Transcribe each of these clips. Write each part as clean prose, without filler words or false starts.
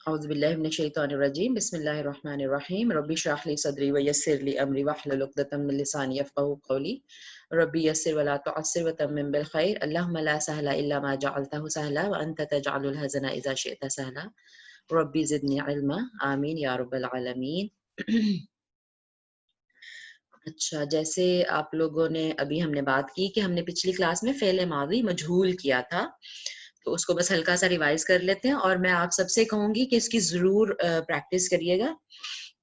اعوذ باللہ من الشیطان الرجیم بسم اللہ الرحمن الرحیم ربی اشرح لی صدری ویسر لی امری واحلل عقدۃ من لسانی یفقهوا قولی ربی یسر ولا تعسر وتمم بالخیر اللهم لا سهل الا ما جعلته سهلا وانت تجعل الحزن اذا شئت سهلا ربی زدنی علما آمین یا رب العالمین. اچھا، جیسے آپ لوگوں نے ابھی ہم نے بات کی کہ ہم نے پچھلی کلاس میں فعل ماضی مجہول کیا تھا، تو اس کو بس ہلکا سا ریوائز کر لیتے ہیں، اور میں آپ سب سے کہوں گی کہ اس کی ضرور پریکٹس کریے گا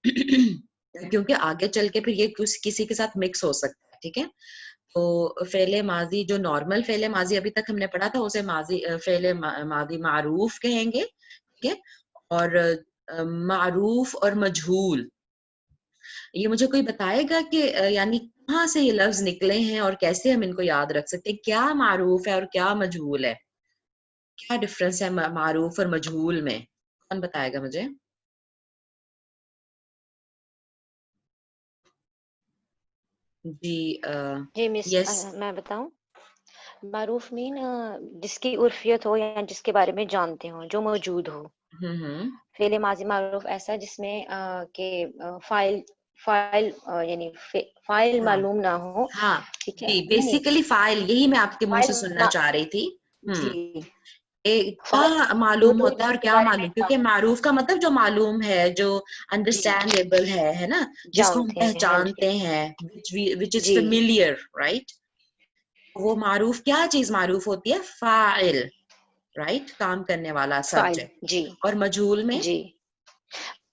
کیونکہ آگے چل کے پھر یہ کسی کے ساتھ مکس ہو سکتا ہے. ٹھیک ہے، تو فعل ماضی جو نارمل فعل ماضی ابھی تک ہم نے پڑھا تھا اسے فعل ماضی معروف کہیں گے. ٹھیک ہے، اور معروف اور مجہول، یہ مجھے کوئی بتائے گا کہ یعنی کہاں سے یہ لفظ نکلے ہیں اور کیسے ہم ان کو یاد رکھ سکتے ہیں؟ کیا معروف ہے اور کیا مجہول ہے؟ کیا ڈفرنس ہے معروف اور مجہول میں؟ کون بتائے گا مجھے؟ جی جی مس، یس. میں بتاؤں. معروف مین جس کی عرفیت ہو یا جس کے بارے میں جانتے ہو، جو موجود ہو. فعل ماضی معروف ایسا جس میں کہ فاعل یعنی فاعل معلوم نہ ہو. ہاں ٹھیک ہے، جی، بیسیکلی فاعل، یہی میں آپ کے منہ سے سننا چاہ رہی تھی. جی، کیا معلوم ہوتا ہے اور جس کے کیا بارے میں معلوم، کیونکہ معروف کا مطلب جو معلوم ہے، جو جی انڈرسٹینڈیبل ہے نا، جس کو ہم جانتے ہیں. ہاں جی پہچانتے ہیں، which is G familiar, right؟ وہ معروف کیا چیز معروف ہوتی ہے؟ فاعل، رائٹ، کام کرنے والا، فاعل. سبجیکٹ. جی اور مجہول میں جی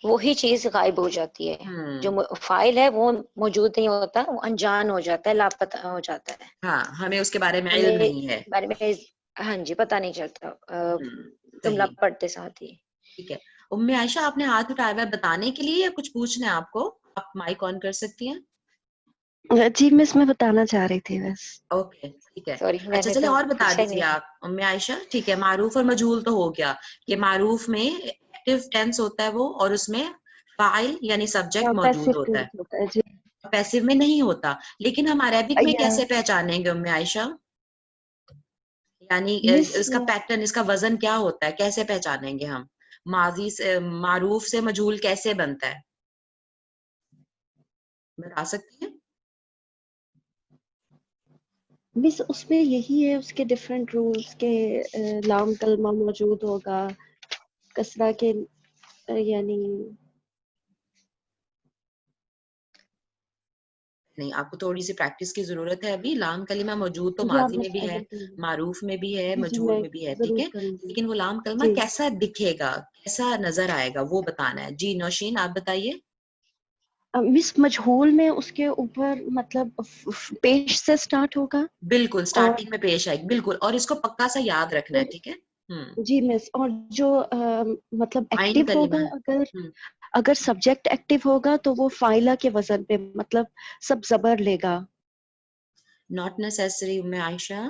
وہی چیز غائب ہو جاتی ہے. جو فاعل ہے وہ موجود نہیں ہوتا، وہ انجان ہو جاتا ہے، لاپتہ ہو جاتا ہے. ہاں، ہمیں اس کے بارے میں علم ہمیں نہیں ہے. بارے میں ہاں جی پتہ نہیں چلتا جملہ صحیح، پڑھتے ساتھ ہی. ٹھیک ہے. ام عائشہ، آپ نے ہاتھ اٹھایا ہوا ہے بتانے کے لیے یا کچھ پوچھنا ہے آپ کو؟ آپ مائک آن کر سکتی ہیں. جی مس، میں بتانا چاہ رہی تھی بس. اوکے ٹھیک ہے. سوری، میں اچھا نے چلے تو اور بتا پوچھا ہی دیجیے نہیں. آپ ام عائشہ. ٹھیک ہے، معروف اور مجہول تو ہو گیا کہ معروف میں ایکٹیو ٹینس ہوتا ہے وہ، اور اس میں فاعل یعنی سبجیکٹ پیسو موجود ہوتا ہے. ہوتا ہے جی. پیسو میں نہیں ہوتا. لیکن ہم عربک میں یا کیسے پہچانیں گے ام عائشہ؟ یعنی مس، اس کا پیٹرن، اس کا وزن کیا ہوتا ہے؟ کیسے پہچانیں گے ہم؟ ماضی سے معروف سے مجہول کیسے بنتا ہے؟ بتا سکتی ہیں؟ مس اس میں یہی ہے، اس کے ڈفرینٹ رولز کے. لام کلمہ موجود ہوگا، کسرہ کے یعنی نہیں، آپ کو تھوڑی سی پریکٹس کی ضرورت ہے ابھی. لام کلمہ موجود تو یا ماضی میں مس بھی ہے، معروف میں بھی ہے، جی مجہول میں میں بھی ہے. ٹھیک ضرور ہے، کروں گی لیکن وہ لام کلمہ جی. کیسا دکھے گا، کیسا نظر آئے گا، وہ بتانا ہے. جی نوشین، آپ بتائیے. مس مجہول میں اس کے اوپر مطلب پیش سے سٹارٹ ہوگا. بالکل اور سٹارٹنگ میں پیش آئے گی، بالکل. اور اس کو پکا سا یاد رکھنا ہے. ٹھیک ہے. جی مس، اور جو مطلب عین ایکٹیو کلمہ. ہوگا، اگر سبجیکٹ ایکٹیو ہوگا تو وہ فائلہ کے وزن پہ مطلب سب زبر لے گا. ناٹ نیسیسری ام عائشہ،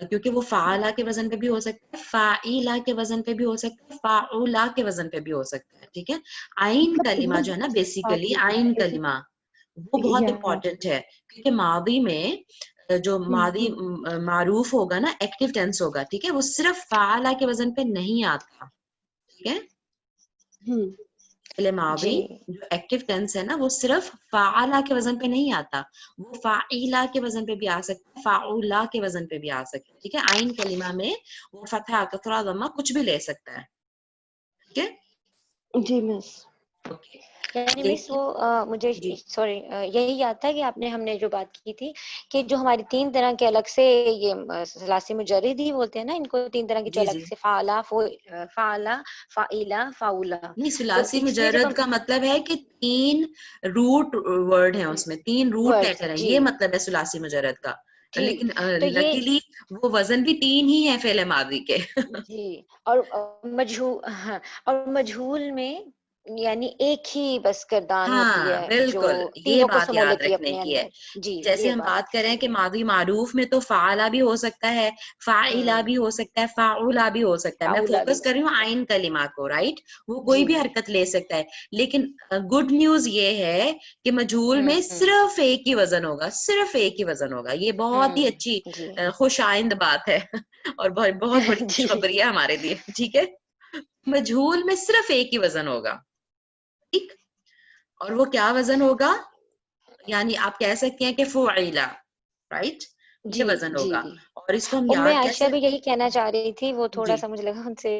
کیونکہ وہ فعالہ کے وزن پہ بھی ہو سکتا ہے، فاعلہ کے وزن پہ بھی ہو سکتا ہے، فاعولہ کے وزن پہ بھی ہو سکتا ہے. ٹھیک ہے. عین کلمہ جو ہے نا، بیسیکلی عین کلمہ وہ بہت امپورٹنٹ ہے، کیونکہ ماضی میں جو ماضی معروف ہوگا نا، ایکٹیو ٹینس ہوگا. ٹھیک ہے، وہ صرف فعالہ کے وزن پہ نہیں آتا. ٹھیک ہے. فعل ماضی جی جو ایکٹیو ٹینس ہے نا، وہ صرف فعالہ کے وزن پہ نہیں آتا، وہ فاعلہ کے وزن پہ بھی آ سکتا ہے، فاعولہ کے وزن پہ بھی آ سکتا ہے. ٹھیک ہے. عین کلمہ میں وہ فتحہ، کسرہ، ضمہ کچھ بھی لے سکتا ہے. ٹھیک ہے. جی مس. اوکے. یعنی مس دیکھیے وہ مجھے جی سوری یہی یاد تھا کہ ہم نے جو بات کی تھی کہ جو ہماری 3 طرح کے الگ سے یہ ثلاثی مجرد ہی بولتے ہیں نا ان کو، 3 طرح کی جو جی الگ جی سے فعلہ، فعلہ، فعیلہ، فاؤلہ. نہیں، تو ثلاثی اس میں جب مجرد ہم کا مطلب ہے کہ 3 روٹ ورڈ ہیں، اس میں 3 روٹ ورڈ، لیٹر ہیں، جی یہ مطلب ہے ثلاثی مجرد کا. ٹھیک. لیکن تو یہ لکیلی وہ وزن بھی 3 ہی ہیں فعل ماضی کے. جی، اور مجہول، ہاں، اور مجہول میں یعنی ایک ہی بس گردان ہوتی ہاں ہے جو بالکل، یہ تینوں کو بات سمو یاد لیتی ہے رکھنے اپنے کی ہے. اندر. جی جیسے یہ ہم بات. بات کریں کہ ماضی معروف میں تو فعلا بھی ہو سکتا ہے، فاعلہ بھی ہو سکتا ہے، فاعولہ بھی ہو سکتا ہے. میں اولا بھی فوکس ہو کر رہی ہوں سکتا آئین کلمہ کو، رائٹ. وہ ہے. کوئی جی بھی حرکت لے سکتا ہے. لیکن گڈ نیوز یہ ہے کہ مجہول میں ہوں صرف ایک ہی وزن ہوگا، صرف ایک ہی وزن ہوگا. یہ بہت ہی اچھی جی خوش آئند بات ہے اور بہت بہت بڑی جی خوشخبری ہے ہمارے لیے. ٹھیک ہے، مجہول میں صرف ایک ہی وزن ہوگا. ٹھیک، اور وہ کیا وزن ہوگا؟ یعنی آپ کہہ سکتے ہیں کہ فعیلا، رائٹ، یہ جی وزن جی. ہوگا. اور اس کو ہم ام یاد عائشہ کیسے؟ بھی یہی کہنا چاہ رہی تھی، وہ تھوڑا جی سا مجھے لگا ان سے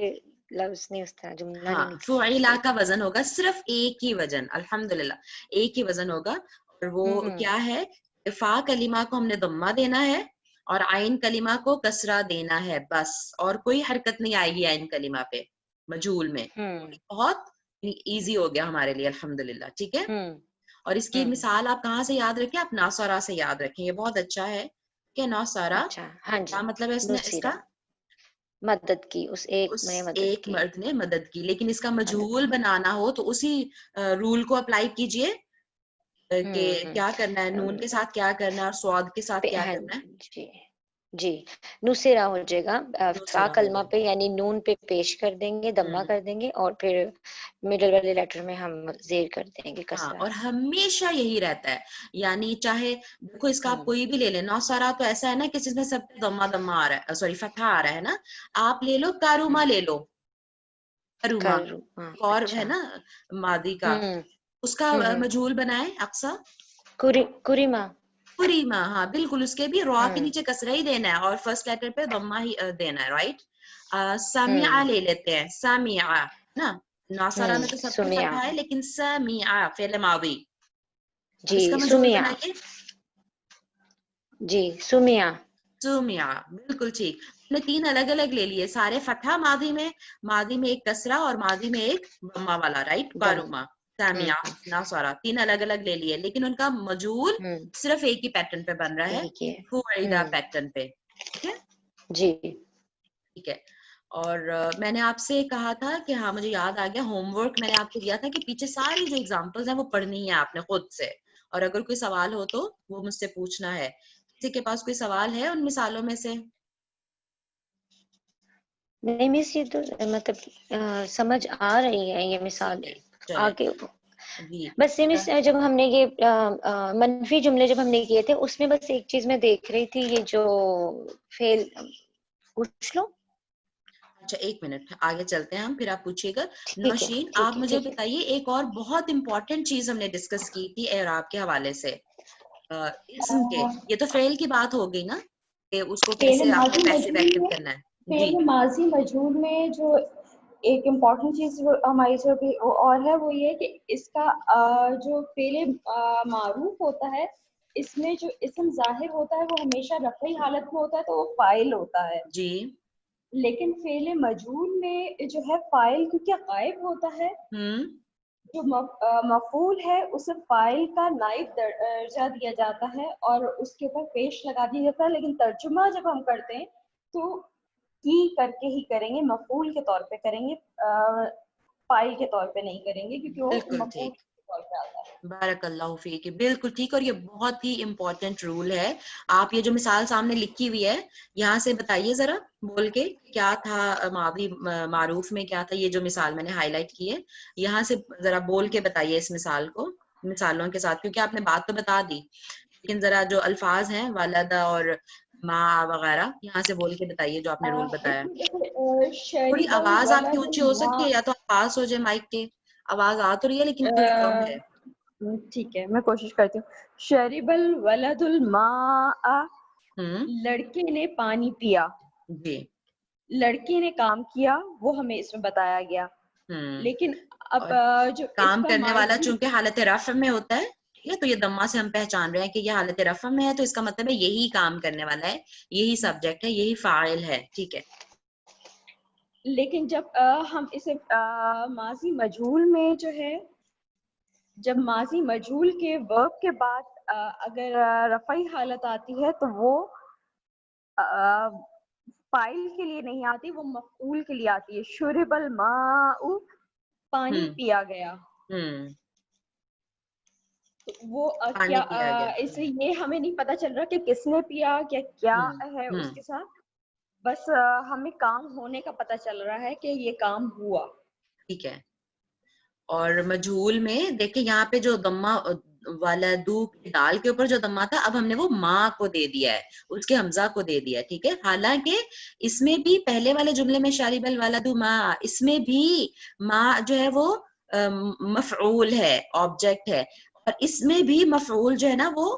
لفظ نہیں اس طرح جملہ ہاں، نہیں نکلا فعیلا صحیح. کا وزن ہوگا صرف ایک ہی وزن، الحمدللہ ایک ہی وزن ہوگا. اور وہ کیا ہے؟ فا کلمہ کو ہم نے ضمہ دینا ہے اور عین کلمہ کو کسرہ دینا ہے بس، اور کوئی حرکت نہیں آئے گی عین کلمہ پہ مجہول میں. بہت ایزی ہو گیا ہمارے لیے الحمدللہ. ٹھیک ہے، اور اس کی مثال آپ کہاں سے یاد رکھیں؟ آپ ناصرہ سے یاد رکھیں. یہ بہت اچھا ہے کہ ناصرہ اچھا ہاں جی. کیا مطلب ہے اس نصیرہ کا؟ مدد کی، اس ایک اس نے مدد ایک کی. مرد نے مدد کی. لیکن اس کا مدد مجہول کی. بنانا ہو تو اسی رول کو اپلائی کیجئے کہ کیا کرنا ہے، نون کے ساتھ کیا کرنا ہے اور سواد کے ساتھ کیا ہاں کرنا ہے. جی جی. نصیرہ ہو جائے گا فا دوسرا ہو کلمہ جائے پہ، یعنی نون پہ پیش کر دیں گے، ضمہ کر دیں گے، اور پھر مڈل والے لیٹر میں ہم زیر کر دیں گے ہاں. کسرہ. اور ہمیشہ یہی رہتا ہے، یعنی چاہے دیکھو اس کا آپ کوئی بھی لے لیں. نوسارا تو ایسا ہے نا کہ جس میں سب پہ ضمہ آ رہا ہے، سوری فتحہ آ رہا ہے نا. آپ لے لو کاروما، لے لو کاروما، اور ہے اچھا. نا ماضی کا، اس کا مجہول بنائے اقصا کریما. کریما. ہاں بالکل، اس کے بھی را کے نیچے کسرہ ہی دینا ہے اور فرسٹ لیٹر پہ ضمہ ہی دینا ہے، رائٹ. سامعہ لے لیتے ہیں، سامعہ نا. ناصرہ میں تو سب پہ سمیہ. فتحہ ہے لیکن سامعہ فعل ماضی. اب جی اس کا مجہول سمیہ. بنائیے. جی سمیہ. سمیہ، بالکل ٹھیک. ہم نے تین الگ الگ لے لیے، سارے فتحہ ماضی میں ایک کسرہ اور ماضی میں ایک ضمہ والا، رائٹ. دم. کاروما، سامعہ، ناصرہ، تین الگ الگ لے لیے، لیکن ان کا مجہول صرف ایک ہی پیٹرن پہ بن رہا ہے، ایک ہی فعیلا ہے. پیٹرن پہ. ٹھیک ہے. جی. ٹھیک ہے. اور میں نے آپ سے کہا تھا کہ ہاں مجھے یاد آ گیا، ہوم ورک میں نے آپ کو دیا تھا کہ پیچھے ساری جو ایگزامپلز ہیں وہ پڑھنی ہے آپ نے خود سے، اور اگر کوئی سوال ہو تو وہ مجھ سے پوچھنا ہے. کسی کے پاس کوئی سوال ہے ان مثالوں میں سے؟ نہیں مس، یہ تو مطلب سمجھ آ رہی ہے یہ مثال ٹھیک ہے، چلے آگے. جی. بس مس جب ہم نے یہ منفی جملے جب ہم نے کیے تھے اس میں بس ایک چیز میں دیکھ رہی تھی، یہ جو فیل پوچھ لو. اچھا ایک منٹ آگے چلتے ہیں ہم، پھر آپ پوچھیے گا. ٹھیک ہے نوشین آپ ٹھیک ہے مجھے ٹھیک ہے. بتائیے، ایک اور بہت امپورٹنٹ چیز ہم نے ڈسکس کی تھی اعراب کے حوالے سے، اسم کے. یہ تو فعل کی بات ہو گئی نا کہ اس کو فعل کیسے آپ کو ماضی پیسو مجہول ایکٹیو میں، کرنا ہے. جی فعل ماضی مجہول میں جو ایک امپورٹنٹ چیز ہماری جو بھی اور ہے وہ یہ کہ اس کا جو فعل معروف ہوتا ہے، اس میں جو اسم ظاہر ہوتا ہے وہ ہمیشہ رفعی حالت میں ہوتا ہے تو وہ فاعل ہوتا ہے. جی. لیکن فعل مجہول میں جو ہے فاعل کیونکہ غائب ہوتا ہے، جو مفعول ہے اسے فاعل کا نائب درجہ دیا جاتا ہے اور اس کے اوپر پیش لگا دیا جاتا ہے. لیکن ترجمہ جب ہم کرتے ہیں تو کی کر کے ہی کریں گے، مفعول کے طور پہ کریں گے، فاعل کے طور پہ نہیں کریں گے کیونکہ وہ بالکل مفعول ٹھیک، کے طور پہ آتا ہے. بارک اللہ فیک، بالکل ٹھیک. اور یہ بہت ہی امپورٹنٹ رول ہے. آپ یہ جو مثال سامنے لکھی ہوئی ہے یہاں سے بتائیے ذرا بول کے کیا تھا ماضی معروف میں، کیا تھا یہ جو مثال میں نے ہائی لائٹ کی ہے. یہاں سے ذرا بول کے بتائیے اس مثال کو مثالوں کے ساتھ، کیونکہ آپ نے بات تو بتا دی لیکن ذرا جو الفاظ ہیں والدہ اور ماں وغیرہ یہاں سے بول کے بتائیے جو آپ نے رول بتایا. اس میں دیکھیں تھوڑی شریب آواز آپ کی الولد اونچی ہو سکتی ہے یا تو پاس ہو جائے مائک کے. آواز آ تو رہی ہے لیکن تھوڑی کم ہے. ٹھیک ہے میں کوشش کرتی ہوں. شریب الولد الماء، لڑکے نے پانی پیا. جی. لڑکی نے کام کیا وہ ہمیں اس میں بتایا گیا. لیکن اب اور جو اس کام کا کرنے والا ماضی، چونکہ حالت رفع میں ہوتا ہے، ٹھیک ہے، تو یہ ضمہ سے ہم پہچان رہے ہیں کہ یہ حالت رفع میں ہے، تو اس کا مطلب ہے یہی کام کرنے والا ہے، یہی سبجیکٹ ہے، یہی فاعل ہے. ٹھیک ہے. لیکن جب ہم اسے ماضی مجہول میں جو ہے، جب ماضی مجہول کے ورب کے بعد اگر رفعی حالت آتی ہے تو وہ فاعل کے لیے نہیں آتی، وہ مفعول کے لیے آتی ہے. شرب الماء پانی پیا گیا. وہ کیا اس یہ ہمیں نہیں پتا چل رہا کہ کس نے پیا کیا ہے اس کے ساتھ, بس ہمیں کام ہونے کا پتا چل رہا ہے کہ یہ کام ہوا. ٹھیک ہے. اور مجھول میں دیکھیں یہاں پہ جو ضمہ ولدو دال کے اوپر جو ضمہ تھا, اب ہم نے وہ ماں کو دے دیا ہے, اس کے حمزہ کو دے دیا ہے. ٹھیک ہے. حالانکہ اس میں بھی پہلے والے جملے میں شارب الولد ماں, اس میں بھی ماں جو ہے وہ مفعول ہے, آبجیکٹ ہے, اور اس میں بھی مفعول جو ہے نا وہ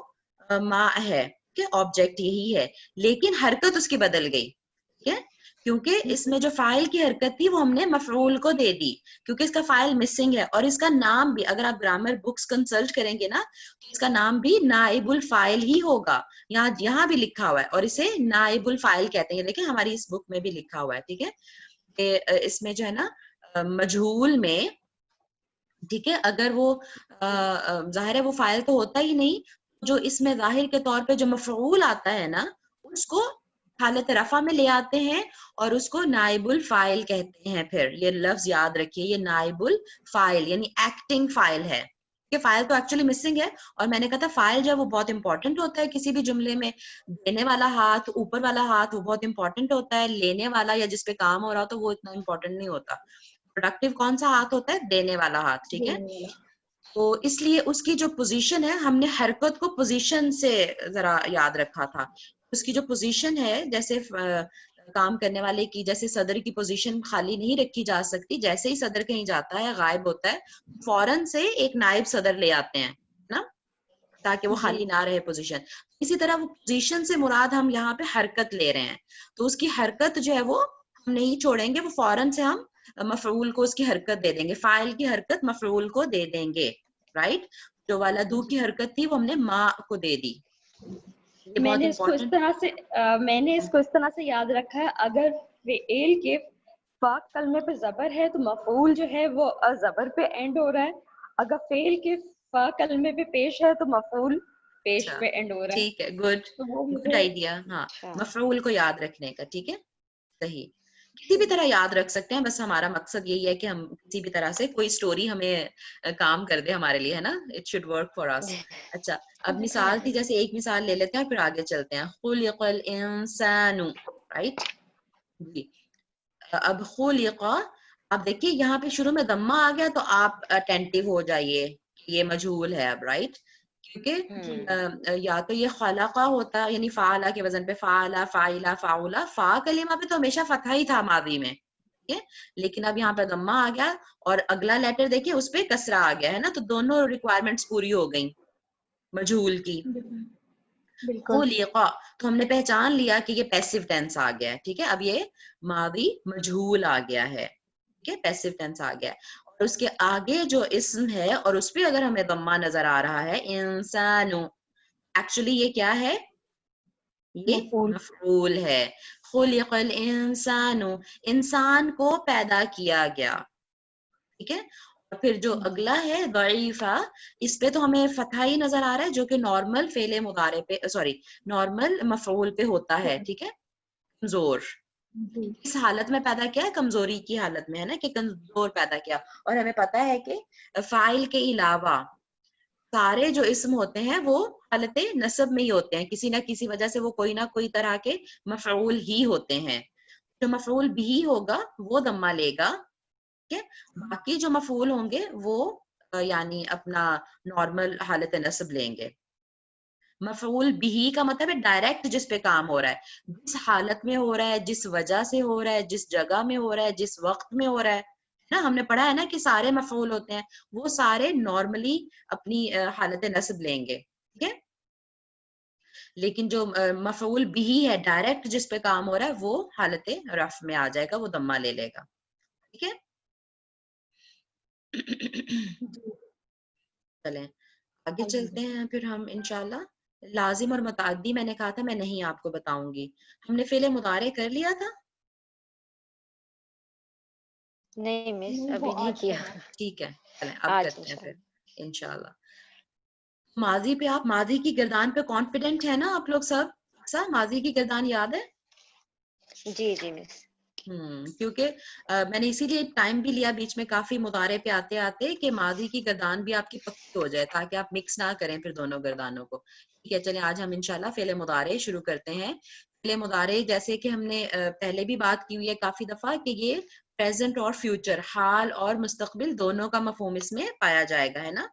ماں ہے, کہ آبجیکٹ یہی ہے, لیکن حرکت اس کی بدل گئی. ٹھیک ہے. کیونکہ اس میں جو فاعل کی حرکت تھی وہ ہم نے مفعول کو دے دی, کیونکہ اس کا فاعل مسنگ ہے, اور اس کا نام بھی اگر آپ گرامر بکس کنسلٹ کریں گے نا تو اس کا نام بھی نائب الفاعل ہی ہوگا. یہاں بھی لکھا ہوا ہے, اور اسے نائب الفاعل کہتے ہیں. دیکھیں ہماری اس بک میں بھی لکھا ہوا ہے. ٹھیک ہے. اس میں جو ہے نا مجہول میں, ٹھیک ہے, اگر وہ ظاہر ہے وہ فاعل تو ہوتا ہی نہیں, جو اس میں ظاہر کے طور پہ جو مفعول آتا ہے نا اس کو حالت رفع میں لے آتے ہیں اور اس کو نائب الفاعل کہتے ہیں. پھر یہ لفظ یاد رکھیے, یہ نائب الفاعل یعنی ایکٹنگ فاعل ہے, کہ فاعل تو ایکچولی مسنگ ہے. اور میں نے کہا تھا فاعل جو ہے وہ بہت امپورٹنٹ ہوتا ہے کسی بھی جملے میں. دینے والا ہاتھ, اوپر والا ہاتھ, وہ بہت امپورٹنٹ ہوتا ہے. لینے والا یا جس پہ کام ہو رہا ہو تو وہ اتنا امپورٹنٹ نہیں ہوتا. پروڈکٹیو کون سا ہاتھ ہوتا ہے؟ دینے والا ہاتھ. ٹھیک ہے. تو اس لیے اس کی جو پوزیشن ہے, ہم نے حرکت کو پوزیشن سے ذرا یاد رکھا تھا. اس کی جو پوزیشن ہے, جیسے کام کرنے والے کی, جیسے صدر کی پوزیشن خالی نہیں رکھی جا سکتی. جیسے ہی صدر کہیں جاتا ہے, غائب ہوتا ہے, فوراً سے ایک نائب صدر لے آتے ہیں نا, تاکہ وہ خالی نہ رہے پوزیشن. اسی طرح وہ پوزیشن سے مراد ہم یہاں پہ حرکت لے رہے ہیں, تو اس کی حرکت جو ہے وہ ہم نہیں چھوڑیں گے, وہ فوراً سے ہم مفعول کو اس کی حرکت دے دیں گے, فاعل کی حرکت مفعول کو دے دیں گے. رائٹ. جو ولدو کی حرکت تھی وہ ہم نے ماں کو دے دی. میں نے اس کو اس طرح سے یاد رکھا ہے, اگر فعل کے فا کلمے پہ زبر ہے تو مفعول جو ہے وہ زبر پہ اینڈ ہو رہا ہے, اگر فعل کے فا کلمے پہ پیش ہے تو مفعول پیش پہ اینڈ ہو رہا ہے. ٹھیک ہے. Good idea. ہاں, مفعول کو یاد رکھنے کا. ٹھیک ہے. صحیح. کسی بھی طرح یاد رکھ سکتے ہیں, بس ہمارا مقصد یہی ہے کہ ہم کسی بھی طرح سے کوئی سٹوری ہمیں کام کر دے ہمارے لیے, ہے نا. اٹ شوڈ ورک فار اس. اچھا, اب مثال تھی, جیسے ایک مثال لے لیتے ہیں پھر آگے چلتے ہیں. خلق الانسان. رائٹ. جی. اب خلق, اب دیکھیے یہاں پہ شروع میں ضمہ آ گیا تو آپ اٹینٹیو ہو جائیے, یہ مجہول ہے اب. رائٹ. کیونکہ یا تو یہ خلقہ ہوتا, یعنی فعلا کے وزن پہ, فعلا, فاعلا, فاعلا, فا کلمہ پہ تو ہمیشہ فتحہ ہی تھا ماضی میں. ٹھیک ہے. لیکن اب یہاں پہ ضمہ آ گیا اور اگلا لیٹر دیکھیے اس پہ کسرہ آ گیا ہے نا, تو دونوں ریکوائرمنٹس پوری ہو گئیں مجہول کی. خلقہ, تو ہم نے پہچان لیا کہ یہ پیسو ٹینس آ گیا ہے. ٹھیک ہے. اب یہ ماضی مجہول آ گیا ہے. ٹھیک ہے. پیسو ٹینس آ گیا ہے. اور اس کے آگے جو اسم ہے اور اس پہ اگر ہمیں ضمہ نظر آ رہا ہے, انسانو, ایکچولی یہ کیا ہے؟ یہ مفعول ہے. خلق الانسانو, انسان کو پیدا کیا گیا. ٹھیک ہے. اور پھر جو اگلا ہے ضعیفہ, اس پہ تو ہمیں فتحہ ہی نظر آ رہا ہے, جو کہ نارمل فعل مضارع پہ, سوری نارمل مفعول پہ ہوتا ہے. ٹھیک ہے. کمزور, اس حالت میں پیدا کیا ہے, کمزوری کی حالت میں, ہے نا, کہ کمزور پیدا کیا. اور ہمیں پتا ہے کہ فاعل کے علاوہ سارے جو اسم ہوتے ہیں وہ حالت نصب میں ہی ہوتے ہیں, کسی نہ کسی وجہ سے وہ کوئی نہ کوئی طرح کے مفعول ہی ہوتے ہیں. جو مفعول بھی ہوگا وہ ضمہ لے گا. ٹھیک ہے. باقی جو مفعول ہوں گے وہ یعنی اپنا نارمل حالت نصب لیں گے. مفعول بھی کا مطلب ہے ڈائریکٹ جس پہ کام ہو رہا ہے, جس حالت میں ہو رہا ہے, جس وجہ سے ہو رہا ہے, جس جگہ میں ہو رہا ہے, جس وقت میں ہو رہا ہے نا. ہم نے پڑھا ہے نا کہ سارے مفعول ہوتے ہیں, وہ سارے نارملی اپنی حالت نصب لیں گے. ٹھیک ہے. لیکن جو مفعول بھی ہے, ڈائریکٹ جس پہ کام ہو رہا ہے, وہ حالت رفع میں آ جائے گا, وہ ضمہ لے لے گا. ٹھیک ہے. چلیں آگے چلتے ہیں پھر ہم انشاءاللہ. لازم اور متعدی میں نے کہا تھا میں نہیں آپ کو بتاؤں گی. ہم نے فعل مضارع کر لیا تھا. نہیں مس, ابھی نہیں کیا. ٹھیک ہے. چلیں اب کرتے ہیں پھر انشاءاللہ. ماضی پہ, آپ ماضی کی گردان پہ کانفیڈنٹ ہے نا آپ لوگ سب؟ ماضی کی گردان یاد ہے؟ جی جی مس. کیونکہ میں نے اسی لیے ٹائم بھی لیا بیچ میں کافی مضارع پہ آتے آتے کہ ماضی کی گردان بھی آپ کی پکی ہو جائے تاکہ آپ مکس نہ کریں پھر دونوں گردانوں کو. ٹھیک ہے چلیں آج ہم انشاءاللہ فعل مضارع شروع کرتے ہیں. فعل مضارع جیسے کہ ہم نے پہلے بھی بات کی ہوئی ہے کافی دفعہ کہ یہ پریزنٹ اور فیوچر حال اور مستقبل دونوں کا مفہوم اس میں پایا جائے گا ہے نا.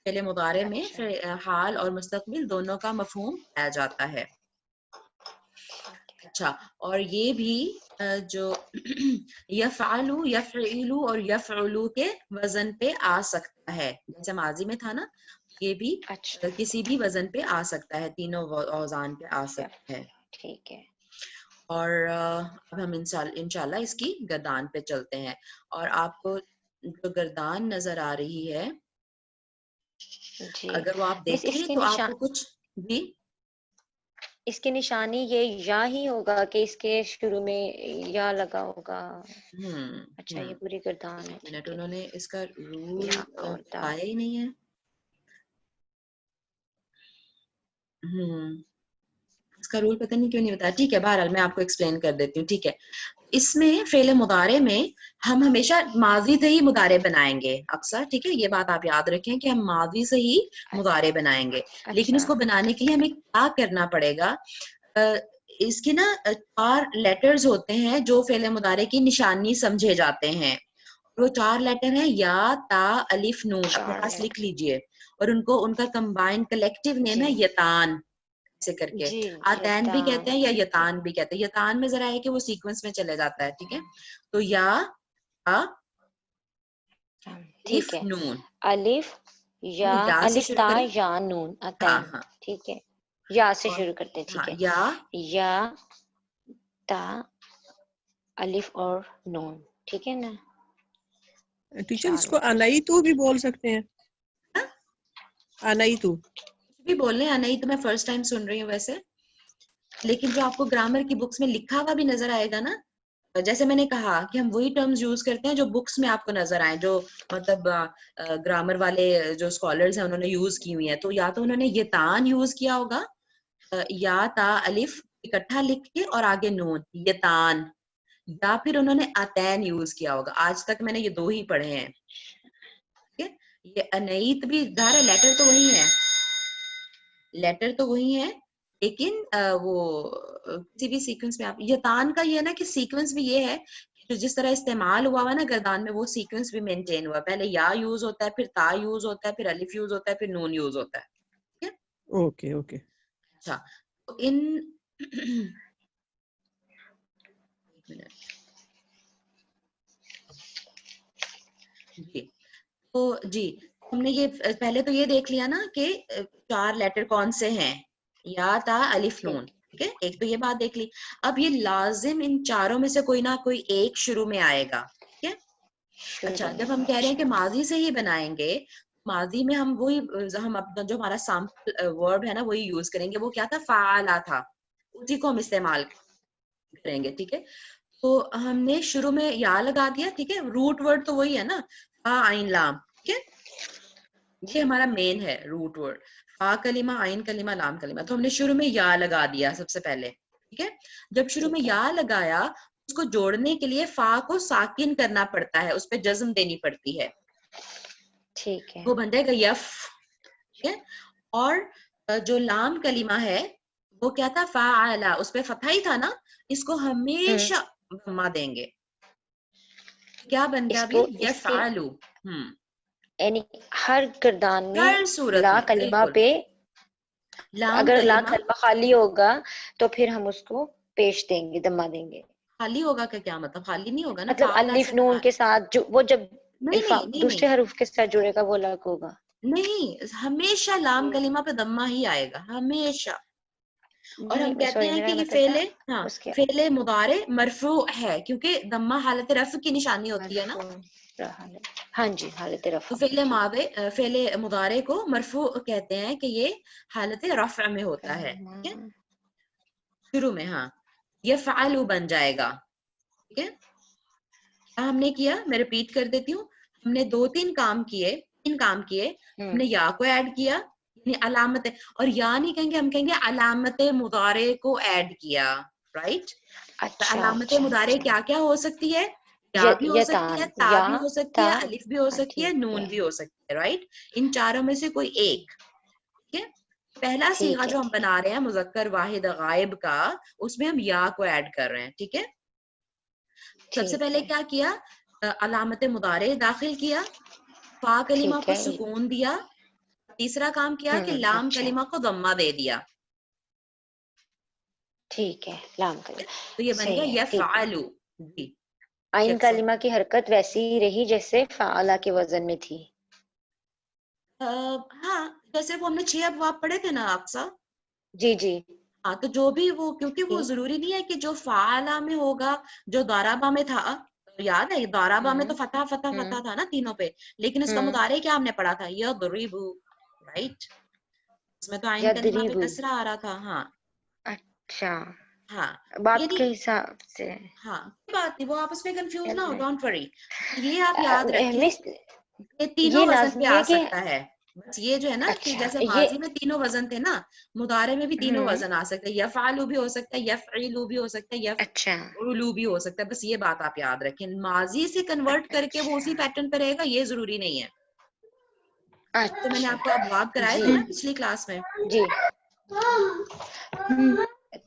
فعل مضارع میں حال اور مستقبل دونوں کا مفہوم پایا جاتا ہے. اچھا اور یہ بھی جو یفعلو یفعلو اور یفعلو کے وزن پہ آ سکتا ہے جیسے ماضی میں تھا نا یہ بھی کسی بھی وزن پہ آ سکتا ہے تینوں اوزان پہ آ سکتا ہے. ٹھیک ہے اور اب ہم انشاءاللہ اس کی گردان پہ چلتے ہیں اور آپ کو جو گردان نظر آ رہی ہے جی اگر وہ آپ دیکھیں تو آپ کو کچھ بھی اس کی نشانی یہ یا ہی ہوگا کہ اس کے شروع میں یا لگا ہوگا. اچھا یہ پوری گردان ہے. منٹ انہوں نے اس کا رول بتایا ہی نہیں ہے. اس کا رول پتہ نہیں کیوں نہیں بتایا. ٹھیک ہے بہرحال میں آپ کو ایکسپلین کر دیتی ہوں. ٹھیک ہے اس میں فعل مضارع میں ہم ہمیشہ ماضی سے ہی مضارع بنائیں گے اکثر. ٹھیک ہے یہ بات آپ یاد رکھیں کہ ہم ماضی سے ہی مضارع بنائیں گے. لیکن اس کو بنانے کے لیے ہمیں کیا کرنا پڑے گا اس کے نا 4 لیٹرز ہوتے ہیں جو فعل مضارع کی نشانی سمجھے جاتے ہیں. وہ 4 لیٹر ہیں یا تا الف نون. اپنے پاس لکھ لیجئے اور ان کا کمبائن کلیکٹیو نیم ہے یتان سے کر کے. آتین بھی کہتے ہیں یا یتان بھی کہتے ہیں. یتان میں ذرا ہے کہ وہ سیکوینس میں چلے جاتا ہے. ٹھیک ہے تو یا ٹھیک ہے نون الف یا الف تا یا نون اتین. ٹھیک ہے یا سے شروع کرتے. ٹھیک ہے یا تا الف اور نون. ٹھیک ہے نا ٹیچر اس کو انائی تو بھی بول سکتے ہیں. انائی تو بھی بولنے انائی تو میں فرسٹ ٹائم سن رہی ہوں ویسے. لیکن جو آپ کو گرامر کی بکس میں لکھا ہوا بھی نظر آئے گا نا جیسے میں نے کہا کہ ہم وہی ٹرمز یوز کرتے ہیں جو بکس میں آپ کو نظر آئے جو مطلب گرامر والے جو اسکالرز ہیں انہوں نے یوز کی ہوئی ہیں. تو یا تو انہوں نے یتان یوز کیا ہوگا یا تا الف اکٹھا لکھ کے اور آگے نون یتان یا پھر انہوں نے اتین یوز کیا ہوگا. آج تک میں نے یہ 2 ہی پڑھے ہیں. یہ انیت بھی ظاہر ہے لیٹر تو وہی ہے لیٹر تو وہی ہے لیکن وہ کسی بھی سیکوینس میں آپ یتان کا یہ ہے نا کہ سیکوینس بھی یہ ہے کہ جس طرح استعمال ہوا نا گردان میں وہ سیکوینس بھی مینٹین ہوا. پہلے یا یوز ہوتا ہے پھر تا یوز ہوتا ہے پھر الف یوز ہوتا ہے پھر نون یوز ہوتا ہے. اوکے اوکے اچھا تو ان جی تو جی ہم نے یہ پہلے تو یہ دیکھ لیا نا کہ 4 لیٹر کون سے ہیں یا تا الف نون. ٹھیک ہے ایک تو یہ بات دیکھ لی. اب یہ لازم ان چاروں میں سے کوئی نہ کوئی ایک شروع میں آئے گا. ٹھیک ہے اچھا جب ہم کہہ رہے ہیں کہ ماضی سے ہی بنائیں گے ماضی میں ہم وہی ہم اپنا جو ہمارا سیمپل ورب ہے نا وہی یوز کریں گے. وہ کیا تھا فعلا تھا اسی کو ہم استعمال کریں گے. ٹھیک ہے تو ہم نے شروع میں یا لگا دیا. ٹھیک ہے روٹ ورڈ تو وہی ہے نا فا عین لام. ٹھیک ہے یہ ہمارا مین ہے روٹ ورڈ فا کلمہ عین کلمہ لام کلمہ. تو ہم نے شروع میں یا لگا دیا سب سے پہلے. ٹھیک ہے جب شروع میں یا لگایا اس کو جوڑنے کے لیے فا کو ساکن کرنا پڑتا ہے اس پہ جزم دینی پڑتی ہے. ٹھیک ہے وہ بن جائے گا یف. ٹھیک ہے اور جو لام کلمہ ہے وہ کیا تھا فاعلا اس پہ فتح ہی تھا نا اس کو ہمیشہ ضمہ دیں گے. کیا بن گیا ابھی یفعلو. یعنی ہر گردان میں ہر صورت لا میں کلمہ بالکل پہ اگر لا کلمہ کلمہ خالی ہوگا تو پھر ہم اس کو پیش دیں گے ضمہ دیں گے. خالی ہوگا کہ کیا مطلب خالی نہیں ہوگا نا مطلب الف نون کے ساتھ جو وہ جب دوسرے حروف کے ساتھ جڑے گا وہ الگ ہوگا. نہیں ہمیشہ لام کلمہ پہ ضمہ ہی آئے گا ہمیشہ. اور ہم کہتے ہیں کہ یہ فعل مضارع مرفوع ہے کیونکہ ضمہ حالت رفع کی نشانی ہوتی ہے نا. ہاں جی حالت رفع. تو فعل مضارع کو مرفوع کہتے ہیں کہ یہ حالت رفع میں ہوتا ہے. ٹھیک ہے شروع میں یفعل بن جائے گا. ٹھیک ہے ہم نے کیا میں ریپیٹ کر دیتی ہوں. ہم نے 3 کام کیے ہم نے یا کو ایڈ کیا یعنی علامت اور یا نہیں کہیں گے ہم کہیں گے علامت مضارع کو ایڈ کیا. رائٹ. اچھا علامت مضارع کیا کیا ہو سکتی ہے؟ یا بھی ہو سکتی ہے, تا بھی ہو سکتی ہے, الف بھی ہو سکتی ہے, نون بھی ہو سکتی ہے, رائٹ. ان چاروں میں سے کوئی ایک. ٹھیک ہے. پہلا صیغہ جو ہم بنا رہے ہیں مذکر واحد غائب کا, اس میں ہم یا کو ایڈ کر رہے ہیں. ٹھیک ہے. سب سے پہلے کیا کیا؟ علامت مضارع داخل کیا, فا کلمہ کو سکون دیا. تیسرا کام کیا کہ لام کلمہ کو ضمہ دے دیا. ٹھیک ہے, لام کلمہ تو یہ بن گیا یفعلو. جی, عین کلمہ کی حرکت ویسی ہی رہی جیسے فعلہ کے وزن میں تھی. ہاں, جیسے وہ ہم نے 6 ابواب پڑھے تھے نا اقصا. جی جی. ہاں, تو جو بھی وہ, کیونکہ وہ ضروری نہیں ہے کہ جو فعلہ میں ہوگا, جو ضربہ میں تھا, یاد ہے ضربہ میں تو فتح فتح فتح تھا نا تینوں پہ, لیکن اس کا مضارع کیا ہم نے پڑھا تھا؟ یضرب, رائٹ. اس میں تو عین کلمہ پہ کسرہ آ رہا تھا. ہاں اچھا, ہاں, بات کے حساب سے. ہاں, کوئی بات نہیں, وہ آپس میں کنفیوز نہ ہو, ڈونٹ وری. یہ آپ یاد رکھیں, یہ تینوں وزن پہ آ سکتا ہے. بس یہ جو ہے نا کہ جیسے ماضی میں تینوں وزن تھے نا, مضارع میں بھی تینوں وزن آ سکتے ہیں. یفعلو بھی ہو سکتا ہے, یفعلو بھی ہو سکتا ہے, یفعلو بھی ہو سکتا ہے. بس یہ بات آپ یاد رکھیں, ماضی سے کنورٹ کر کے وہ اسی پیٹرن پہ رہے گا, یہ ضروری نہیں ہے. تو میں نے آپ کو ابواب کرائے تھے نا پچھلی کلاس میں. جی.